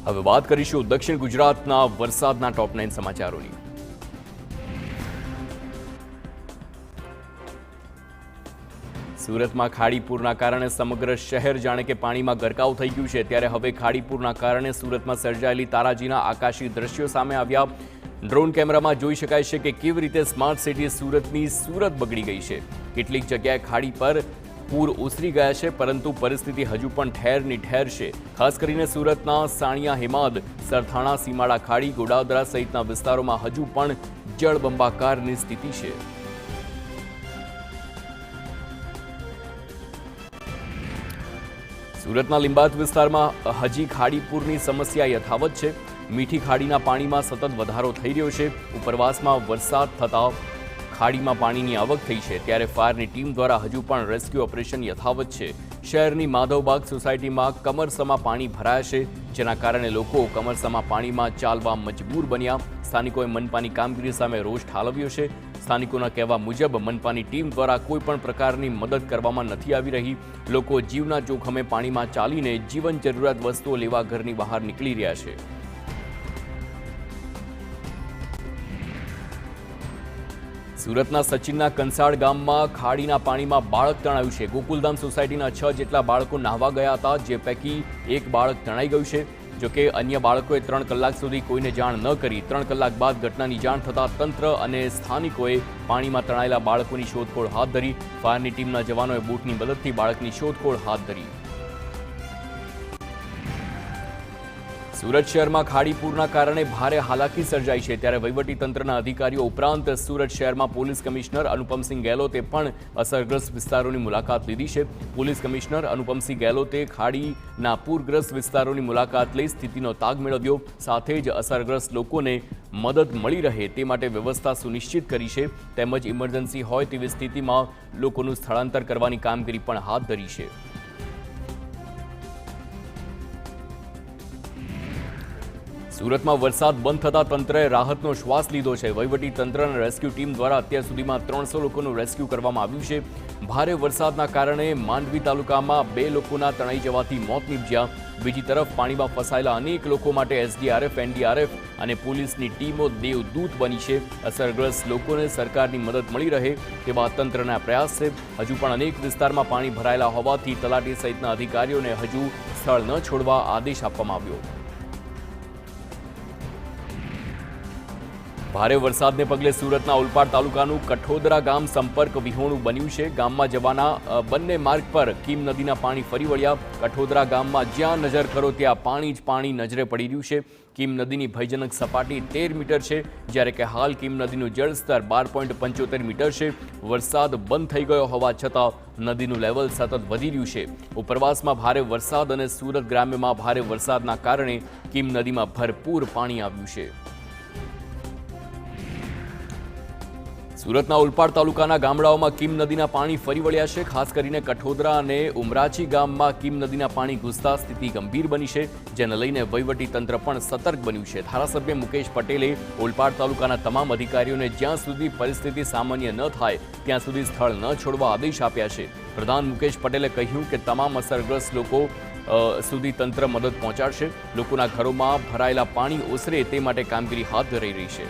હવે વાત કરીશું દક્ષિણ ગુજરાતના વરસાદના ટોપ 9 સમાચારોની। સુરતમાં ખાડીપુરના કારણે સમગ્ર શહેર જાણે કે પાણીમાં ગરકાવ થઈ ગયું છે। ત્યારે હવે ખાડીપુરના કારણે સુરતમાં સર્જાયેલી તારાજીના આકાશી દ્રશ્યો સામે આવ્યા। ડ્રોન કેમેરામાં જોઈ શકાય છે કે કેવી રીતે સ્માર્ટ સિટી સુરતની સુરત બગડી ગઈ છે। કેટલીક જગ્યાએ ખાડી પર પૂર ઓસરી ગયા છે, પરંતુ પરિસ્થિતિ હજુ પણ ઠેરની ઠેર છે। ખાસ કરીને સુરતના સાણિયા હેમાદ, સરથાણા, સીમાડા ખાડી, ગોડાદરા સહિતના વિસ્તારોમાં હજુ પણ જળબંબાકારની સ્થિતિ છે। સુરતના લીંબાયત વિસ્તારમાં હજી ખાડીપુરની સમસ્યા યથાવત છે। મીઠી ખાડીના પાણીમાં સતત વધારો થઈ રહ્યો છે। ઉપરવાસમાં વરસાદ થતાં ખાડીમાં પાણીની આવક થઈ છે, ત્યારે ફાયરની ટીમ દ્વારા હજુ પણ રેસ્ક્યુ ઓપરેશન યથાવત છે। શહેરની માધવબાગ સોસાયટીમાં કમરસમાં પાણી ભરાયા છે, જેના કારણે લોકો કમરસમાં પાણીમાં ચાલવા મજબૂર બન્યા। સ્થાનિકોએ મનપાની કામગીરી સામે રોષ ઠાલવ્યો છે। સ્થાનિકોના કહેવા મુજબ મનપાની ટીમ દ્વારા કોઈ પણ પ્રકારની મદદ કરવામાં નથી આવી રહી। લોકો જીવના જોખમે પાણીમાં ચાલીને જીવન જરૂરિયાત વસ્તુઓ લેવા ઘરની બહાર નીકળી રહ્યા છે। સુરતના સચિનના કંસાળ ગામમાં ખાડીના પાણીમાં બાળક તણાયું છે। ગોકુલધામ સોસાયટીના 6 જેટલા બાળકો નાહવા ગયા હતા, જે પૈકી એક બાળક તણાઈ ગયું છે। જોકે અન્ય બાળકોએ 3 કલાક સુધી કોઈને જાણ ન કરી। 3 કલાક બાદ ઘટનાની જાણ થતાં તંત્ર અને સ્થાનિકોએ પાણીમાં તણાયેલા બાળકોની શોધખોળ હાથ ધરી। ફાયરની ટીમના જવાનોએ બોટની મદદથી બાળકની શોધખોળ હાથ ધરી। સુરત શહેરમાં ખાડીપુરના કારણે ભારે હાલાકી સર્જાઈ છે, ત્યારે વહીવટીતંત્રના અધિકારીઓ ઉપરાંત સુરત શહેરમાં પોલીસ કમિશનર અનુપમસિંહ ગેહલોતે પણ અસરગ્રસ્ત વિસ્તારોની મુલાકાત લીધી છે। પોલીસ કમિશનર અનુપમસિંહ ગેહલોતે ખાડીના પૂરગ્રસ્ત વિસ્તારોની મુલાકાત લઈ સ્થિતિનો તાગ મેળવ્યો। સાથે જ અસરગ્રસ્ત લોકોને મદદ મળી રહે તે માટે વ્યવસ્થા સુનિશ્ચિત કરી છે, તેમજ ઇમરજન્સી હોય તેવી સ્થિતિમાં લોકોનું સ્થળાંતર કરવાની કામગીરી પણ હાથ ધરી છે। સુરતમાં વરસાદ બંધ થતાં તંત્રએ રાહતનો શ્વાસ લીધો છે। વહીવટી તંત્ર અને રેસ્ક્યુ ટીમ દ્વારા અત્યાર સુધીમાં 300 લોકોનું રેસ્ક્યુ કરવામાં આવ્યું છે। ભારે વરસાદના કારણે માંડવી તાલુકામાં 2 લોકોના તણાઈ જવાથી મોત નીપજ્યા। બીજી તરફ પાણીમાં ફસાયેલા અનેક લોકો માટે એસડીઆરએફ, એનડીઆરએફ અને પોલીસની ટીમો દેવદૂત બની છે। અસરગ્રસ્ત લોકોને સરકારની મદદ મળી રહે તેવા તંત્રના પ્રયાસ છે। હજુ પણ અનેક વિસ્તારમાં પાણી ભરાયેલા હોવાથી તલાટી સહિતના અધિકારીઓને હજુ સ્થળ ન છોડવા આદેશ આપવામાં આવ્યો। ભારે વરસાદને પગલે સુરતના ઓલપાડ તાલુકાનું કઠોદરા ગામ સંપર્ક વિહોણું બન્યું છે। ગામમાં જવાના બંને માર્ગ પર કીમ નદીના પાણી ફરી વળ્યા। કઠોદરા ગામમાં જ્યાં નજર કરો ત્યાં પાણી જ પાણી નજરે પડી રહ્યું છે। કીમ નદીની ભયજનક સપાટી 13 મીટર છે, જ્યારે કે હાલ કીમ નદીનું જળસ્તર 12.75 મીટર છે। વરસાદ બંધ થઈ ગયો હોવા છતાં નદીનું લેવલ સતત વધી રહ્યું છે। ઉપરવાસમાં ભારે વરસાદ અને સુરત ગ્રામ્યમાં ભારે વરસાદના કારણે કીમ નદીમાં ભરપૂર પાણી આવ્યું છે। સુરતના ઓલપાડ તાલુકાના ગામડાઓમાં કીમ નદીના પાણી ફરી વળ્યા છે। ખાસ કરીને કઠોદરા અને ઉમરાછી ગામમાં કીમ નદીના પાણી ઘૂસતા સ્થિતિ ગંભીર બની છે, જેને લઈને વહીવટી તંત્ર પણ સતર્ક બન્યું છે। ધારાસભ્ય મુકેશ પટેલે ઓલપાડ તાલુકાના તમામ અધિકારીઓને જ્યાં સુધી પરિસ્થિતિ સામાન્ય ન થાય ત્યાં સુધી સ્થળ ન છોડવા આદેશ આપ્યા છે। પ્રધાન મુકેશ પટેલે કહ્યું કે તમામ અસરગ્રસ્ત લોકો સુધી તંત્ર મદદ પહોંચાડશે। લોકોના ઘરોમાં ભરાયેલા પાણી ઓસરે તે માટે કામગીરી હાથ ધરાઈ રહી છે।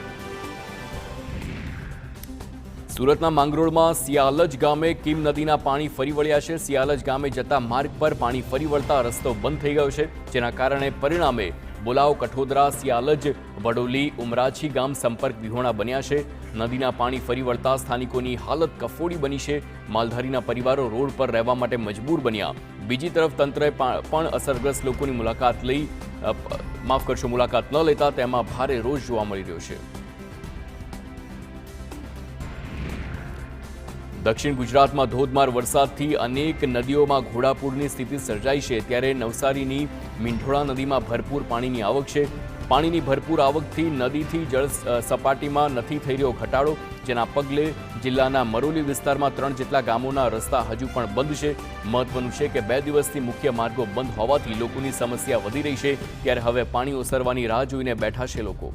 સુરતના માંગરોળમાં સિયાલજ ગામે કીમ નદીના પાણી ફરી વળ્યા છે। સિયાલજ ગામે જતા માર્ગ પર પાણી ફરી વળતા રસ્તો બંધ થઈ ગયો છે, જેના કારણે પરિણામે બોલાવ, કઠોદરા, સિયાલજ, વડોલી, ઉમરાછી ગામ સંપર્ક વિહોણા બન્યા છે। નદીના પાણી ફરી વળતા સ્થાનિકોની હાલત કફોડી બની છે। માલધારીના પરિવારો રોડ પર રહેવા માટે મજબૂર બન્યા। બીજી તરફ તંત્રએ પણ અસરગ્રસ્ત લોકોની મુલાકાત ન લેતા તેમાં ભારે રોષ જોવા મળી રહ્યો છે। દક્ષિણ ગુજરાતમાં ધોધમાર વરસાદથી અનેક નદીઓમાં ઘોડાપૂરની સ્થિતિ સર્જાઈ છે, ત્યારે નવસારીની મીંઢોળા નદીમાં ભરપૂર પાણીની આવક છે। પાણીની ભરપૂર આવકથી નદીથી જળ સપાટીમાં નથી થઈ રહ્યો ઘટાડો, જેના પગલે જિલ્લાના મરોલી વિસ્તારમાં 3 જેટલા ગામોના રસ્તા હજુ પણ બંધ છે। મહત્વનું છે કે 2 દિવસથી મુખ્ય માર્ગો બંધ હોવાથી લોકોની સમસ્યા વધી રહી છે, ત્યારે હવે પાણી ઓસરવાની રાહ જોઈને બેઠા છે લોકો।